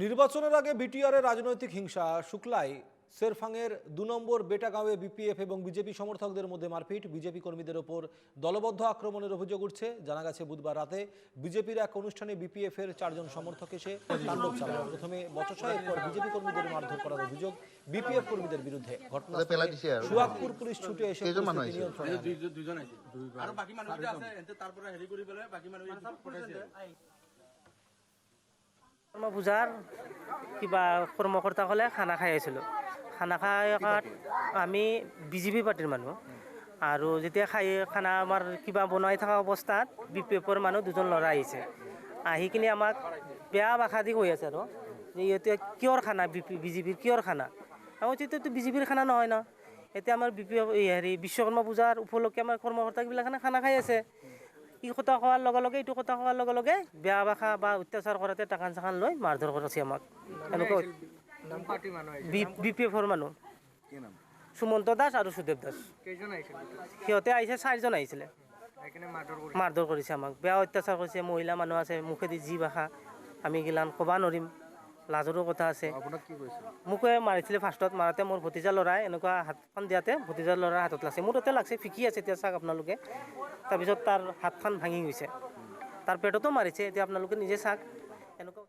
নির্বাচনের আগে বিটিআরের রাজনৈতিক হিংসা শুক্লায় শেরফাংয়ের ২ নম্বর বেটাগাঁওয়ে বিপিএফ এবং বিজেপি সমর্থকদের মধ্যে মারপিট, বিজেপি কর্মীদের ওপর দলবদ্ধ আক্রমণের অভিযোগ উঠছে। জানা গেছে বুধবার রাতে বিজেপির এক অনুষ্ঠানে বিপিএফের 4 জন সমর্থক এসে তাণ্ডব চালায়। প্রথমে বচসা, এরপর বিজেপি কর্মীদের মারধর করার অভিযোগ বিপিএফ কর্মীদের বিরুদ্ধে। ঘটনাস্থলে সুয়াগপুর পুলিশ ছুটে এসে পরিস্থিতি নিয়ন্ত্রণে আনে। পূজাৰ কিবা কৰ্মকৰ্তাসকলে খানা খাই আছিলোঁ। খানা খাই আমি বিজেপি পাৰ্টিৰ মানুহ আৰু যেতিয়া খানা আমাৰ কিবা বনাই থকা অৱস্থাত বিপিএফৰ মানুহ 2জন ল'ৰা আহিছে। আহি কিনে আমাক বেয়া ভাষা দি কৈ আছে আৰু যে এতিয়া কিয়ৰ খানা, বিজেপিৰ কিয়ৰ খানা। আমি তেতিয়াতো বিজেপিৰ খানা নহয় ন। এতিয়া আমাৰ বিপিএফ বিশ্বকৰ্মা পূজাৰ উপলক্ষে আমাৰ কৰ্মকৰ্তাবিলাকে খানা খাই আছে। ই কথা কোৱাৰ লগে লগে ইটো কথা কোৱাৰ লগে লগে বেয়া ভাষা বা অত্যাচাৰ কৰাতে টাকান চাকান লৈ মাৰধৰ কৰিছে আমাক। এনেকুৱা বিপিএফৰ মানুহ সুমন্ত দাস আৰু সুদেৱ দাস। সিহঁতে আহিছে, 4জন আহিছিলে। মাৰধৰ কৰিছে আমাক, বেয়া অত্যাচাৰ কৰিছে। মহিলা মানুহ আছে, মুখেদি যি ভাষা আমি গিলান ক'ব নোৱাৰিম, লাজৰো কথা আছে। মোকে মাৰিছিলে ফাৰ্ষ্টত। মাৰোঁতে মোৰ ভতিজা ল'ৰাই এনেকুৱা হাতখন দিয়াতে ভতিজাৰ ল'ৰাৰ হাতত লাগছে, মোৰ তাতে লাগছে, ফিকি আছে এতিয়া চাওক আপোনালোকে। তাৰপিছত তাৰ হাতখন ভাঙি গৈছে, তাৰ পেটতো মাৰিছে, এতিয়া আপোনালোকে নিজে চাওক। এনেকুৱা